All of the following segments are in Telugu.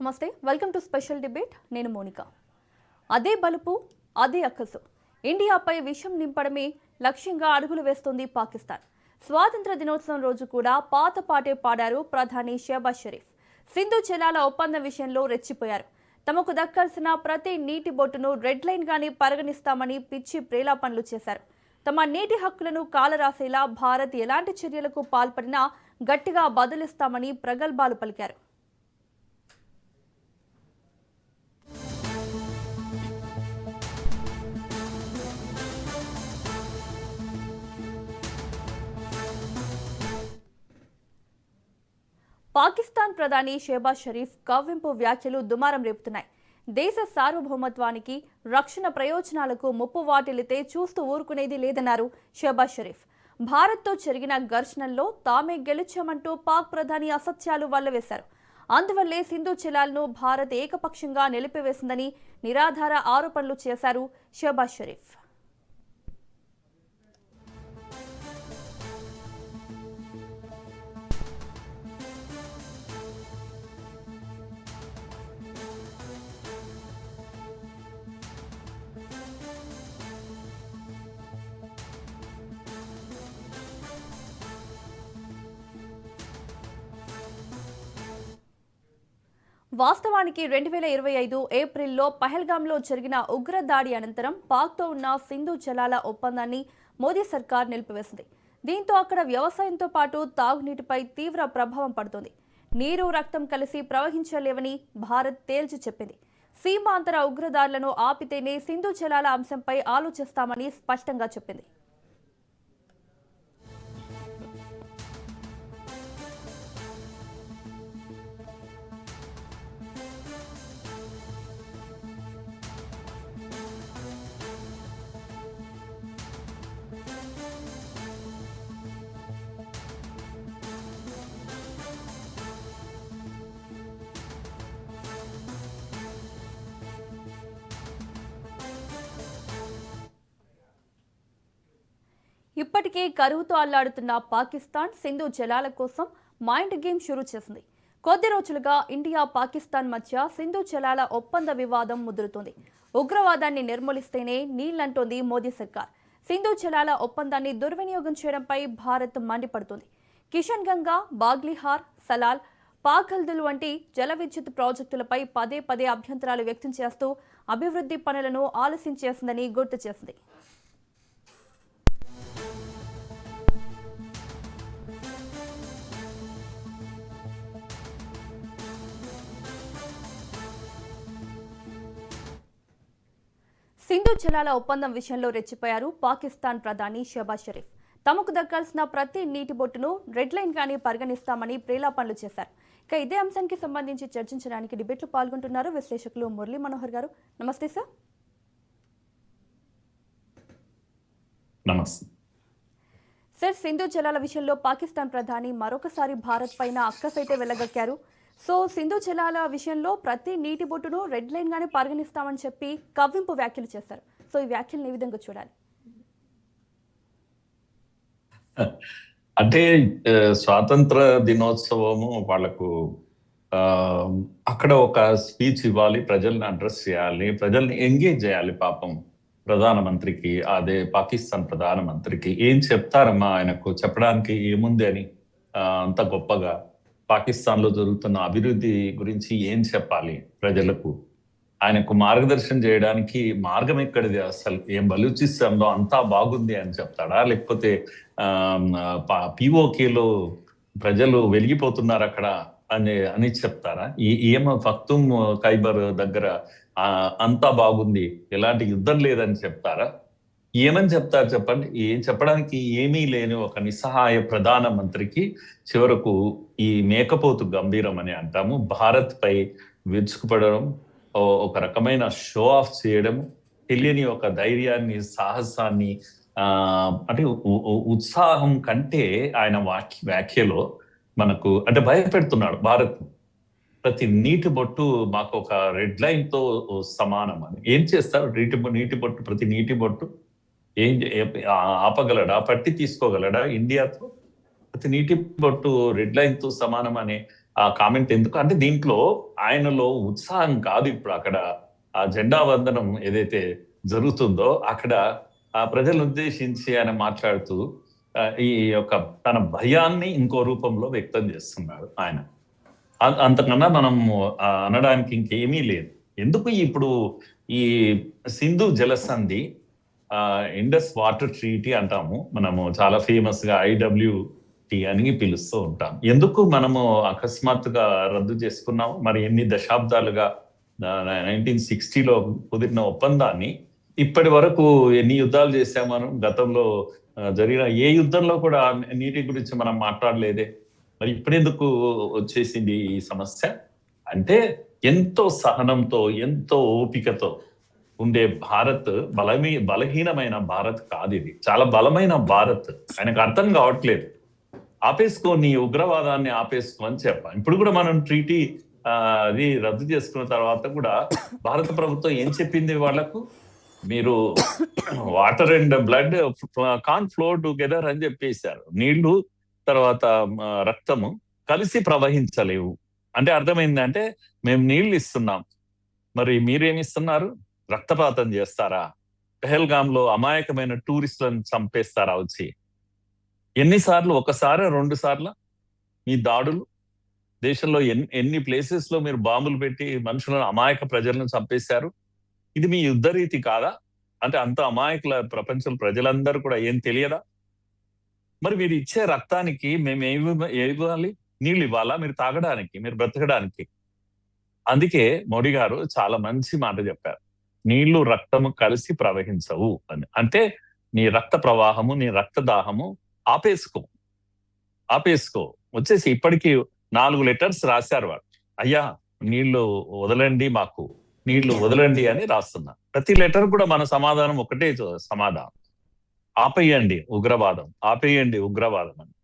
నమస్తే, వెల్కమ్ టు స్పెషల్ డిబేట్. నేను మోనిక. అదే బలుపు, అదే అక్కసు. ఇండియాపై విషం నింపడమే లక్ష్యంగా అడుగులు వేస్తోంది పాకిస్తాన్. స్వాతంత్ర దినోత్సవం రోజు కూడా పాత పాటే పాడారు ప్రధాని షహబాజ్ షరీఫ్. సింధు జలాల ఒప్పందం విషయంలో రెచ్చిపోయారు. తమకు దక్కాల్సిన ప్రతి నీటి బొట్టును రెడ్ లైన్ గానే పరిగణిస్తామని పిచ్చి ప్రేలాపనలు చేశారు. తమ నీటి హక్కులను కాలరాసేలా భారత్ ఎలాంటి చర్యలకు పాల్పడినా గట్టిగా బదులిస్తామని ప్రగల్భాలు పలికారు. పాకిస్తాన్ ప్రధాని షహబాజ్ షరీఫ్ కవ్వింపు వ్యాఖ్యలు దుమారం రేపుతున్నాయి. దేశ సార్వభౌమత్వానికి, రక్షణ ప్రయోజనాలకు ముప్పు వాటిల్లితే చూస్తూ ఊరుకునేది లేదన్నారు షహబాజ్ షరీఫ్. భారత్తో జరిగిన ఘర్షణల్లో తామే గెలిచామంటూ పాక్ ప్రధాని అసత్యాలు వల్లవేశారు. అందువల్లే సింధు జలాలను భారత్ ఏకపక్షంగా నిలిపివేసిందని నిరాధార ఆరోపణలు చేశారు షహబాజ్ షరీఫ్. వాస్తవానికి 2025 ఏప్రిల్లో పహల్గాంలో జరిగిన ఉగ్రదాడి అనంతరం పాక్తో ఉన్న సింధు జలాల ఒప్పందాన్ని మోదీ సర్కార్ నిలిపివేసింది. దీంతో అక్కడ వ్యవసాయంతో పాటు తాగునీటిపై తీవ్ర ప్రభావం పడుతోంది. నీరు, రక్తం కలిసి ప్రవహించలేవని భారత్ తేల్చి చెప్పింది. సీమాంతర ఉగ్రదాడులను ఆపితేనే సింధు జలాల అంశంపై ఆలోచిస్తామని స్పష్టంగా చెప్పింది. ఇప్పటికే కరువుతో అల్లాడుతున్న పాకిస్తాన్ సింధు జలాల కోసం మైండ్ గేమ్ షురూ చేసింది. కొద్ది రోజులుగా ఇండియా, పాకిస్తాన్ మధ్య సింధు జలాల ఒప్పంద వివాదం ముదురుతోంది. ఉగ్రవాదాన్ని నిర్మూలిస్తేనే నీళ్లంటోంది మోదీ సర్కార్. సింధు జలాల ఒప్పందాన్ని దుర్వినియోగం చేయడంపై భారత్ మండిపడుతోంది. కిషన్ గంగా, బాగ్లిహార్, సలాల్, పాఖల్దుల్ వంటి జల విద్యుత్ ప్రాజెక్టులపై పదే పదే అభ్యంతరాలు వ్యక్తం చేస్తూ అభివృద్ధి పనులను ఆలస్యం చేసిందని గుర్తు చేసింది. సింధు జలాల ఒప్పందం విషయంలో రెచ్చిపోయారు పాకిస్తాన్ ప్రధాని షహబాజ్ షరీఫ్. తమకు దక్కాల్సిన ప్రతి నీటి బొట్టును రెడ్ లైన్ గానే పరిగణిస్తామని ప్రేలాపనలు చేశారు. ఇక ఇదే అంశానికి సంబంధించి చర్చించడానికి డిబేట్లో పాల్గొంటున్నారు విశ్లేషకులు మురళీ మనోహర్ గారు. నమస్తే సార్. నమస్తే సార్, సింధు జలాల విషయంలో పాకిస్తాన్ ప్రధాని మరొకసారి భారత్ పైన అక్కసైతే వెళ్ళగక్కారు. సో సింధు జలాల విషయంలో ప్రతి నీటి బొట్టును రెడ్ లైన్ గానే పరిగణిస్తామని చెప్పి కవ్వింపు వ్యాఖ్యలు చేస్తారు. సో ఈ వ్యాఖ్యలను ఏ విధంగా చూడాలి? అంటే స్వాతంత్ర దినోత్సవము వాళ్ళకు అక్కడ ఒక స్పీచ్ ఇవ్వాలి, ప్రజల్ని అడ్రస్ చేయాలి, ప్రజల్ని ఎంగేజ్ చేయాలి. పాపం ప్రధానమంత్రికి, అదే పాకిస్తాన్ ప్రధానమంత్రికి ఏం చెప్తారమ్మా, ఆయనకు చెప్పడానికి ఏముంది అని అంత గొప్పగా పాకిస్తాన్ లో జరుగుతున్న అభివృద్ధి గురించి ఏం చెప్పాలి ప్రజలకు? ఆయనకు మార్గదర్శనం చేయడానికి మార్గం ఎక్కడిది? అసలు ఏం బలూచిస్తాంలో అంతా బాగుంది అని చెప్తాడా, లేకపోతే పిఓకేలో ప్రజలు వెలిగిపోతున్నారు అక్కడ అని చెప్తారా? ఏమో పఖ్తూన్ ఖైబర్ దగ్గర అంతా బాగుంది, ఎలాంటి యుద్ధం లేదని చెప్తారా? ఏమని చెప్తారు చెప్పండి? ఏం చెప్పడానికి ఏమీ లేని ఒక నిస్సహాయ ప్రధానమంత్రికి చివరకు ఈ మేకపోతు గంభీరం అని అంటాము, భారత్ పై విరుచుకుపడడం, ఒక రకమైన షో ఆఫ్ చేయడం, తెలియని ఒక ధైర్యాన్ని, సాహసాన్ని, అంటే ఉత్సాహం కంటే ఆయన వ్యాఖ్యలో మనకు అంటే భయపెడుతున్నాడు భారత్. ప్రతి నీటి బొట్టు మాకు ఒక రెడ్ లైన్ తో సమానం అని. ఏం చేస్తారు? నీటి బొట్టు, ప్రతి నీటి బొట్టు ఏం ఆపగలడా? పట్టి తీసుకోగలడా ఇండియాతో? ప్రతి నీటి బొట్టు రెడ్ లైన్ తో సమానం అనే ఆ కామెంట్ ఎందుకు అంటే దీంట్లో ఆయనలో ఉత్సాహం కాదు. ఇప్పుడు అక్కడ ఆ జెండా వందనం ఏదైతే జరుగుతుందో అక్కడ ఆ ప్రజలను ఉద్దేశించి ఆయన మాట్లాడుతూ ఈ యొక్క తన భయాన్ని ఇంకో రూపంలో వ్యక్తం చేస్తున్నాడు ఆయన. అంతకన్నా మనం అనడానికి ఇంకేమీ లేదు. ఎందుకు ఇప్పుడు ఈ సింధు జలసంధి ఇండస్ వాటర్ ట్రీటీ అంటాము మనము, చాలా ఫేమస్ గా IWT అని పిలుస్తూ ఉంటాం. ఎందుకు మనము అకస్మాత్తుగా రద్దు చేసుకున్నాము? మరి ఎన్ని దశాబ్దాలుగా 1960లో కుదిరిన ఒప్పందాన్ని ఇప్పటి వరకు ఎన్ని యుద్ధాలు చేశాము మనం? గతంలో జరిగిన ఏ యుద్ధంలో కూడా నీటి గురించి మనం మాట్లాడలేదే. మరి ఇప్పుడెందుకు వచ్చేసింది ఈ సమస్య? అంటే ఎంతో సహనంతో, ఎంతో ఓపికతో ఉండే భారత్ బలహీనమైన భారత్ కాదు, ఇది చాలా బలమైన భారత్. ఆయనకు అర్థం కావట్లేదు. ఆపేసుకో, నీ ఉగ్రవాదాన్ని ఆపేసుకో అని చెప్పాలి. ఇప్పుడు కూడా మనం ట్రీటీ అది రద్దు చేసుకున్న తర్వాత కూడా భారత ప్రభుత్వం ఏం చెప్పింది వాళ్లకు? మీరు water and blood can flow together అని చెప్పేశారు. నీళ్లు తర్వాత రక్తము కలిసి ప్రవహించలేవు అంటే అర్థమైందంటే మేము నీళ్లు ఇస్తున్నాం, మరి మీరేమిస్తున్నారు? రక్తపాతం చేస్తారా? పెహల్గామ్ లో అమాయకమైన టూరిస్టులను చంపేస్తారా వచ్చి? ఎన్నిసార్లు? ఒకసారి, 2 సార్లు మీ దాడులు? దేశంలో ఎన్ని ప్లేసెస్ లో మీరు బాంబులు పెట్టి మనుషులను, అమాయక ప్రజలను చంపేశారు? ఇది మీ యుద్ధ రీతి కాదా? అంటే అంత అమాయకుల ప్రపంచం ప్రజలందరూ కూడా ఏం తెలియదా? మరి మీరు ఇచ్చే రక్తానికి మేము ఇవ్వాలి? నీళ్ళు ఇవ్వాలా మీరు తాగడానికి, మీరు బ్రతకడానికి? అందుకే మోడీ గారు చాలా మంచి మాట చెప్పారు, నీళ్లు రక్తము కలిసి ప్రవహించవు అని. అంటే నీ రక్త ప్రవాహము, నీ రక్త దాహము ఆపేసుకో వచ్చేసి. ఇప్పటికీ 4 లెటర్స్ రాశారు వాడు, అయ్యా నీళ్లు వదలండి, మాకు నీళ్లు వదలండి అని రాస్తున్నా. ప్రతి లెటర్ కూడా మన సమాధానం ఒకటే సమాధానం, ఆపేయండి ఉగ్రవాదం, ఆపేయండి ఉగ్రవాదం అని.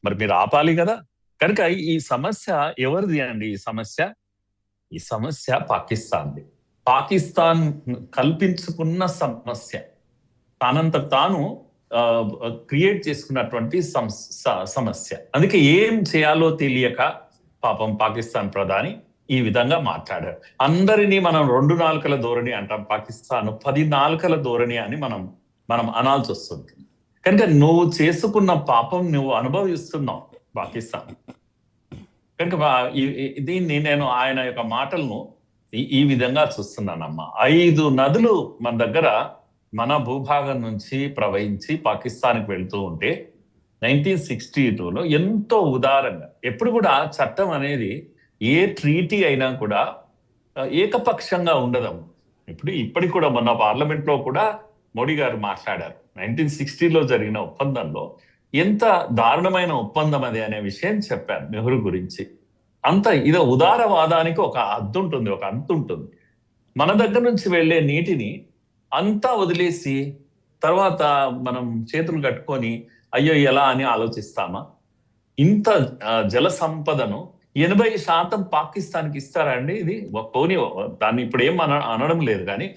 మరి మీరు ఆపాలి కదా. కనుక ఈ సమస్య ఎవరిది అండి? ఈ సమస్య పాకిస్తాన్ది. పాకిస్తాన్ కల్పించుకున్న సమస్య, తానంత తాను క్రియేట్ చేసుకున్నటువంటి సమస్య. అందుకే ఏం చేయాలో తెలియక పాపం పాకిస్తాన్ ప్రధాని ఈ విధంగా మాట్లాడారు. అందరినీ మనం 2 నాలుకల ధోరణి అంటాం, పాకిస్తాన్ 10 నాలుకల ధోరణి అని మనం అనాల్సి వస్తుంది. కనుక నువ్వు చేసుకున్న పాపం నువ్వు అనుభవిస్తున్నావు పాకిస్తాన్. కనుక దీన్ని నేను ఆయన యొక్క మాటలను ఈ విధంగా చూస్తున్నానమ్మా. 5 నదులు మన దగ్గర, మన భూభాగం నుంచి ప్రవహించి పాకిస్తాన్కి వెళ్తూ ఉంటే 1962లో ఎంతో ఉదారంగా, ఎప్పుడు కూడా చట్టం అనేది ఏ ట్రీటీ అయినా కూడా ఏకపక్షంగా ఉండదమ్మా. ఇప్పటికి కూడా మొన్న పార్లమెంట్ లో కూడా మోడీ గారు మాట్లాడారు, 1960లో జరిగిన ఒప్పందంలో ఎంత దారుణమైన ఒప్పందం అది అనే విషయం చెప్పారు నెహ్రూ గురించి. ఇదో ఉదారవాదానికి ఒక అంతు ఉంటుంది. మన దగ్గర నుంచి వెళ్లే నీటిని అంతా వదిలేసి తర్వాత మనం చేతులు కట్టుకొని అయ్యో ఎలా అని ఆలోచిస్తామా? ఇంత జల సంపదను 80% పాకిస్తాన్కి ఇస్తారా అండి? ఇది పోనీ, దాన్ని ఇప్పుడు ఏం అనడం లేదు, కానీ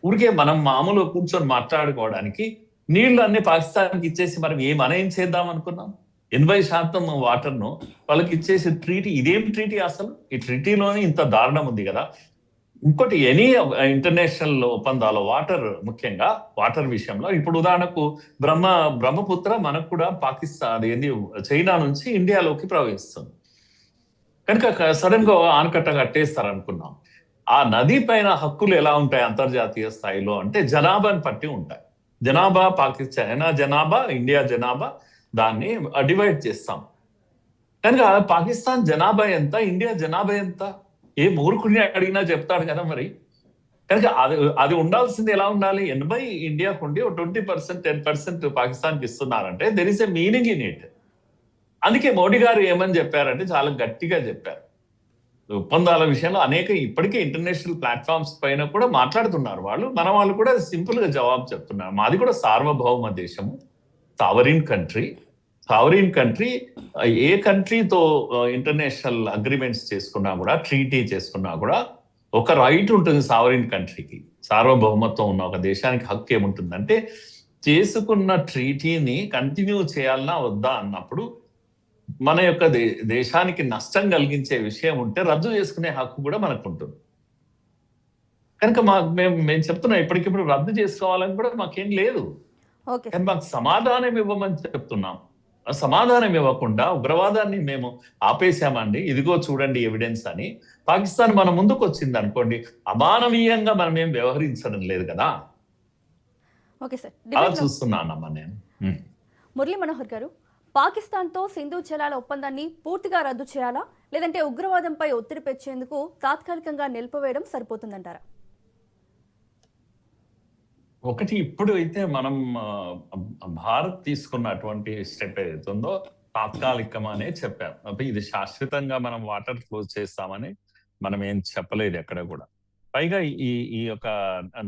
ఊరికే మనం మామూలుగా కూర్చొని మాట్లాడుకోవడానికి నీళ్లు అన్ని పాకిస్తాన్కి ఇచ్చేసి మనం ఏం చేద్దాం అనుకున్నాం? 80% వాటర్ను వాళ్ళకి ఇచ్చేసి ట్రీటీ, ఇదేం ట్రీటీ అసలు? ఈ ట్రీటీలోనే ఇంత దారుణం ఉంది కదా. ఇంకోటి, ఎనీ ఇంటర్నేషనల్ ఒప్పందాలు ముఖ్యంగా వాటర్ విషయంలో, ఇప్పుడు ఉదాహరణకు బ్రహ్మపుత్ర మనకు కూడా పాకిస్తాన్ చైనా నుంచి ఇండియాలోకి ప్రవహిస్తుంది. కనుక సడన్ గా ఆనకట్ట కట్టేస్తారు అనుకున్నాం. ఆ నది పైన హక్కులు ఎలా ఉంటాయి అంతర్జాతీయ స్థాయిలో అంటే జనాభాని పట్టి ఉంటాయి. జనాభా చైనా జనాభా, ఇండియా జనాభా, దాన్ని డివైడ్ చేస్తాం. కనుక పాకిస్తాన్ జనాభా ఎంత, ఇండియా జనాభా ఎంత? ఏ మూర్ఖుడిని అడిగినా చెప్తాడు కదా మరి. కనుక అది ఉండాల్సింది ఎలా ఉండాలి? 80 ఇండియాకు ఉండి 20%, 10% పాకిస్తాన్కి ఇస్తున్నారంటే there is a meaning in it. అందుకే మోడీ గారు ఏమని చెప్పారంటే చాలా గట్టిగా చెప్పారు. ఒప్పందాల విషయంలో ఇప్పటికే ఇంటర్నేషనల్ ప్లాట్ఫామ్స్ పైన కూడా మాట్లాడుతున్నారు వాళ్ళు. మన వాళ్ళు కూడా సింపుల్ గా జవాబు చెప్తున్నారు. మాది కూడా సార్వభౌమ దేశము, సావరిన్ కంట్రీ. ఏ కంట్రీతో ఇంటర్నేషనల్ అగ్రిమెంట్స్ చేసుకున్నా కూడా, ట్రీటీ చేసుకున్నా కూడా ఒక రైట్ ఉంటుంది సావరిన్ కంట్రీకి. సార్వభౌమత్వం ఉన్న ఒక దేశానికి హక్కు ఏముంటుందంటే, చేసుకున్న ట్రీటీని కంటిన్యూ చేయాలన్నా వద్దా అన్నప్పుడు మన యొక్క దేశానికి నష్టం కలిగించే విషయం ఉంటే రద్దు చేసుకునే హక్కు కూడా మనకు ఉంటుంది. కనుక మేము చెప్తున్నాం ఇప్పటికిప్పుడు రద్దు చేసుకోవాలని కూడా మాకేం లేదు. ఓకే కానీ సార్. మాకు సమాధానం ఇవ్వమని చెప్తున్నాం. ఆ సమాధానం ఇవ్వకుండా ఉగ్రవాదాన్ని మేము ఆపేశామండి, ఇదిగో చూడండి ఎవిడెన్స్ అని పాకిస్తాన్ మన ముందుకు వచ్చింది అనుకోండి, అమానవీయంగా మనం ఏం వ్యవహరించడం లేదు కదా. Okay sir. అలా డిబేట్లో చూస్తున్నానమ్మా నేను. మురళీ మనోహర్ గారు, పాకిస్తాన్తో సింధు జలాల ఒప్పందాన్ని పూర్తిగా రద్దు చేయాలా, లేదంటే ఉగ్రవాదంపై ఒత్తిడి పెంచేందుకు తాత్కాలికంగా నిలిపివేయడం సరిపోతుందంటారా? ఒకటి ఇప్పుడు అయితే మనం భారత్ తీసుకున్నటువంటి స్టెప్ ఏదైతుందో తాత్కాలికమనే చెప్పాం. అంటే ఇది శాశ్వతంగా మనం వాటర్ క్లోజ్ చేస్తామని మనం ఏం చెప్పలేదు ఎక్కడ కూడా. పైగా ఈ ఈ యొక్క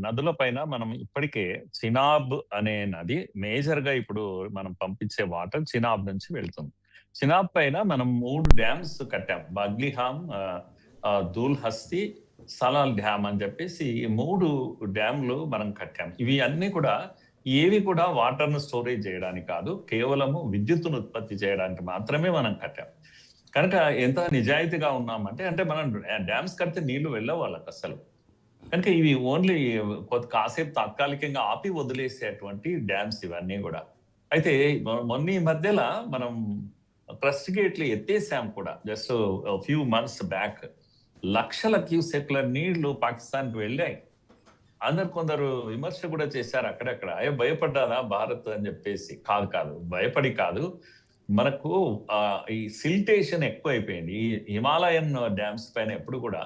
నదుల పైన మనం ఇప్పటికే చినాబ్ అనే నది మేజర్ గా ఇప్పుడు మనం పంపించే వాటర్ చినాబ్ నుంచి వెళ్తుంది. చినాబ్ పైన మనం 3 డ్యామ్స్ కట్టాం. బగ్లిహామ్, దూల్ హస్తి, సలాల్ డ్యామ్ అని చెప్పేసి ఈ 3 డ్యామ్లు మనం కట్టాం. ఇవి అన్ని కూడా ఏవి కూడా వాటర్ ను స్టోరేజ్ చేయడానికి కాదు, కేవలము విద్యుత్తును ఉత్పత్తి చేయడానికి మాత్రమే మనం కట్టాం. కనుక ఎంత నిజాయితీగా ఉన్నామంటే, అంటే మనం డ్యామ్స్ కడితే నీళ్లు వెళ్ళవు వాళ్ళకి అసలు. కనుక ఇవి ఓన్లీ కాసేపు తాత్కాలికంగా ఆపి వదిలేసేటువంటి డ్యామ్స్ ఇవన్నీ కూడా. అయితే మొన్న ఈ మధ్యలో మనం క్రస్ట్ గేట్లు ఎత్తేసాం కూడా. జస్ట్ ఫ్యూ మంత్స్ బ్యాక్ లక్షల క్యూసెక్ల నీళ్లు పాకిస్తాన్ కి వెళ్ళాయి. కొందరు విమర్శ కూడా చేశారు అక్కడక్కడ, అయ్యో భయపడ్డారా భారత్ అని చెప్పేసి. కాదు, భయపడి కాదు. మనకు ఈ సిల్టేషన్ ఎక్కువ అయిపోయింది. ఈ హిమాలయన్ డ్యామ్స్ పైన ఎప్పుడు కూడా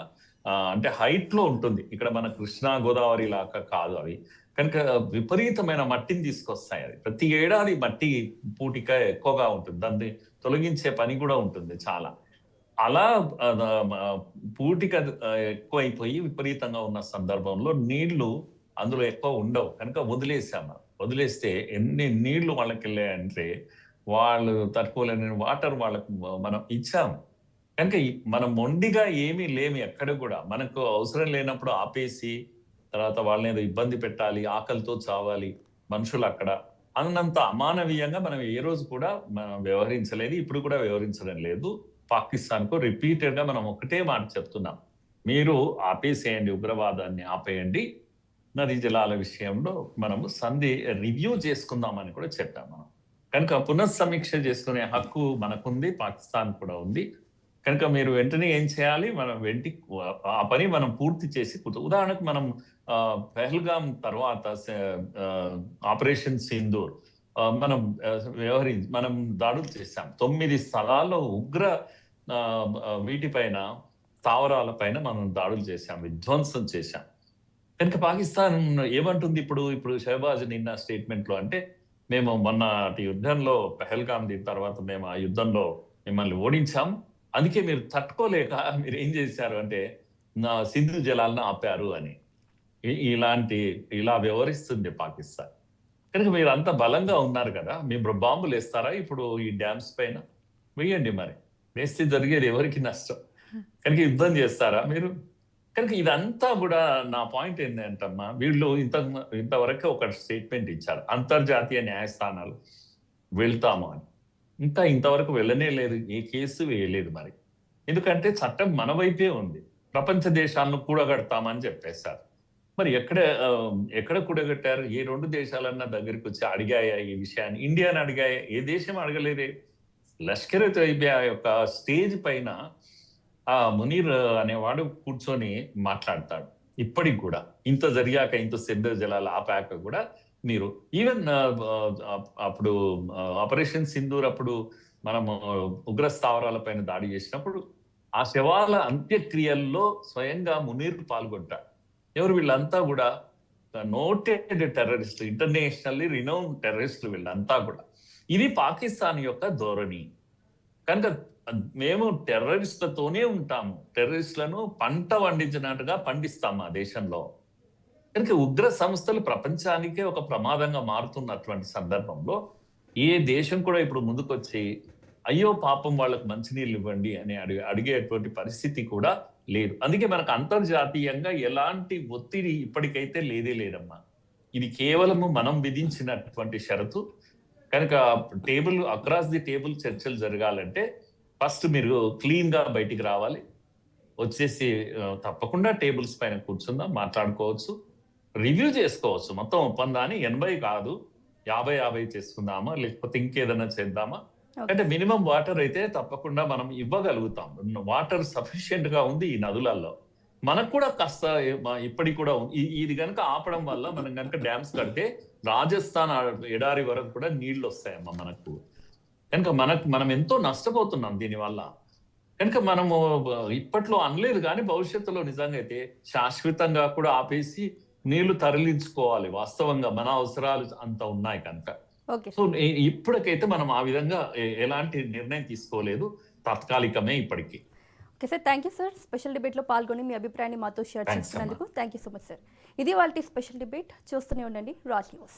అంటే హైట్ లో ఉంటుంది. ఇక్కడ మన కృష్ణా గోదావరి లాగా కాదు అవి. కనుక విపరీతమైన మట్టిని తీసుకొస్తాయి. అది ప్రతి ఏడాది మట్టి పూటిక ఎక్కువగా ఉంటుంది, దాన్ని తొలగించే పని కూడా ఉంటుంది చాలా. అలా పూటిక ఎక్కువైపోయి విపరీతంగా ఉన్న సందర్భంలో నీళ్లు అందులో ఎక్కువ ఉండవు. కనుక వదిలేసాము. వదిలేస్తే ఎన్ని నీళ్లు వాళ్ళకి వెళ్ళాయంటే వాళ్ళు తట్టుకోలేని వాటర్ వాళ్ళకు మనం ఇచ్చాము. కనుక మనం మొండిగా ఏమీ లేమి ఎక్కడ కూడా. మనకు అవసరం లేనప్పుడు ఆపేసి తర్వాత వాళ్ళని ఏదో ఇబ్బంది పెట్టాలి, ఆకలితో చావాలి మనుషులు అక్కడ అన్నంత అమానవీయంగా మనం ఏ రోజు కూడా మనం వ్యవహరించలేదు, ఇప్పుడు కూడా వ్యవహరించడం లేదు. పాకిస్తాన్ కు రిపీటెడ్ గా మనం ఒకటే మాట చెప్తున్నాం, మీరు ఆపేసేయండి, ఉగ్రవాదాన్ని ఆపేయండి, నదీ జలాల విషయంలో మనము సంధి రివ్యూ చేసుకుందామని కూడా చెప్పాం మనం. కనుక పునఃసమీక్ష చేసుకునే హక్కు మనకుంది, పాకిస్తాన్ కూడా ఉంది. కనుక మీరు వెంటనే ఏం చేయాలి, మనం ఆ పని మనం పూర్తి చేసి, ఉదాహరణకు మనం పెహల్గాం తర్వాత ఆపరేషన్ సింధూర్ మనం దాడులు చేశాం. 9 స్థలాల్లో ఉగ్ర వీటిపైన స్థావరాల పైన మనం దాడులు చేశాం, విధ్వంసం చేశాం. కనుక పాకిస్తాన్ ఏమంటుంది ఇప్పుడు షహబాజ్ నిన్న స్టేట్మెంట్ లో అంటే, మేము మొన్నటి యుద్ధంలో పెహల్గాం దీని తర్వాత మేము ఆ యుద్ధంలో మిమ్మల్ని ఓడించాం, అందుకే మీరు తట్టుకోలేక మీరు ఏం చేశారు అంటే నా సింధు జలాలను ఆపారు అని. ఇలా వ్యవహరిస్తుంది పాకిస్తాన్. కనుక మీరు అంత బలంగా ఉన్నారు కదా, మీరు బాంబులు వేస్తారా ఇప్పుడు ఈ డ్యామ్స్ పైన? వేయండి, మరి వేస్తే జరిగేది ఎవరికి నష్టం? కనుక యుద్ధం చేస్తారా మీరు? కనుక ఇదంతా కూడా నా పాయింట్ ఏంటంటమ్మా, వీళ్ళు ఇంతవరకు ఒక స్టేట్మెంట్ ఇచ్చారు, అంతర్జాతీయ న్యాయస్థానాలు వెళ్తాము అని. ఇంతవరకు వెళ్ళనే లేదు, ఏ కేసు వేయలేదు. మరి ఎందుకంటే చట్టం మన వైపే ఉంది, ప్రపంచ దేశాలను కూడగడతామని చెప్పేశారు. మరి ఎక్కడ కూడగట్టారు? ఏ 2 దేశాలన్నా దగ్గరికి వచ్చి అడిగాయా ఈ విషయాన్ని? ఇండియాని అడిగాయా? ఏ దేశం అడగలేదే. లష్కర్ తోయిబా యొక్క స్టేజ్ పైన ఆ మునీర్ అనేవాడు కూర్చొని మాట్లాడతాడు ఇప్పటికి కూడా. ఇంత జరిగాక, ఇంత సింధు జలాలు ఆపాక కూడా మీరు ఈవెన్ అప్పుడు ఆపరేషన్ సింధూర్ అప్పుడు మనము ఉగ్ర స్థావరాల పైన దాడి చేసినప్పుడు ఆ శవాల అంత్యక్రియల్లో స్వయంగా మునీర్ పాల్గొంటాడు. ఎవరు? వీళ్ళంతా కూడా నోటెడ్ టెర్రరిస్టులు, ఇంటర్నేషనల్లీ రినౌన్ టెర్రరిస్టులు వీళ్ళంతా కూడా. ఇది పాకిస్తాన్ యొక్క ధోరణి. కనుక మేము టెర్రరిస్టులతోనే ఉంటాము, టెర్రరిస్టులను పంట పండించినట్టుగా పండిస్తాము ఆ దేశంలో. కనుక ఉగ్ర సంస్థలు ప్రపంచానికే ఒక ప్రమాదంగా మారుతున్నటువంటి సందర్భంలో ఏ దేశం కూడా ఇప్పుడు ముందుకొచ్చి అయ్యో పాపం వాళ్ళకు మంచినీళ్ళు ఇవ్వండి అని అడిగేటువంటి పరిస్థితి కూడా లేదు. అందుకే మనకు అంతర్జాతీయంగా ఎలాంటి ఒత్తిడి ఇప్పటికైతే లేదమ్మా. ఇది కేవలము మనం విధించినటువంటి షరతు. కనుక టేబుల్ అక్రాస్ ది టేబుల్ చర్చలు జరగాలంటే ఫస్ట్ మీరు క్లీన్ గా బయటికి రావాలి, వచ్చేసి తప్పకుండా టేబుల్స్ పైన కూర్చుందాం, మాట్లాడుకోవచ్చు, రివ్యూ చేసుకోవచ్చు. మొత్తం ఒప్పందాన్ని 80 కాదు 50-50 చేసుకుందామా, లేకపోతే ఇంకేదైనా చేద్దామా. అంటే మినిమం వాటర్ అయితే తప్పకుండా మనం ఇవ్వగలుగుతాం. వాటర్ సఫిషియెంట్ గా ఉంది ఈ నదులలో. మనకు కూడా కాస్త ఇప్పటికి కూడా ఇది కనుక ఆపడం వల్ల మనం కనుక డ్యామ్స్ కడితే రాజస్థాన్ ఎడారి వరకు కూడా నీళ్లు వస్తాయమ్మా మనకు. కనుక మనం ఎంతో నష్టపోతున్నాం దీనివల్ల. కనుక మనము ఇప్పట్లో అనలేదు కానీ భవిష్యత్తులో నిజంగా అయితే శాశ్వతంగా కూడా ఆపేసి నీళ్లు తరలించుకోవాలి. వాస్తవంగా మన అవసరాలు అంత ఉన్నాయి కనుక. ఓకే సో ఇప్పటికైతే మనం ఆ విధంగా ఎలాంటి నిర్ణయం తీసుకోలేదు, తాత్కాలికమే ఇప్పటికీ. Okay sir, thank you sir. Special డిబేట్లో పాల్గొని మీ అభిప్రాయాన్ని మాతో షేర్ Thanks, చేసుకున్నందుకు thank you so much sir. ఇది వాళ్ళ స్పెషల్ డిబేట్. చూస్తూనే ఉండండి రాజ్ న్యూస్.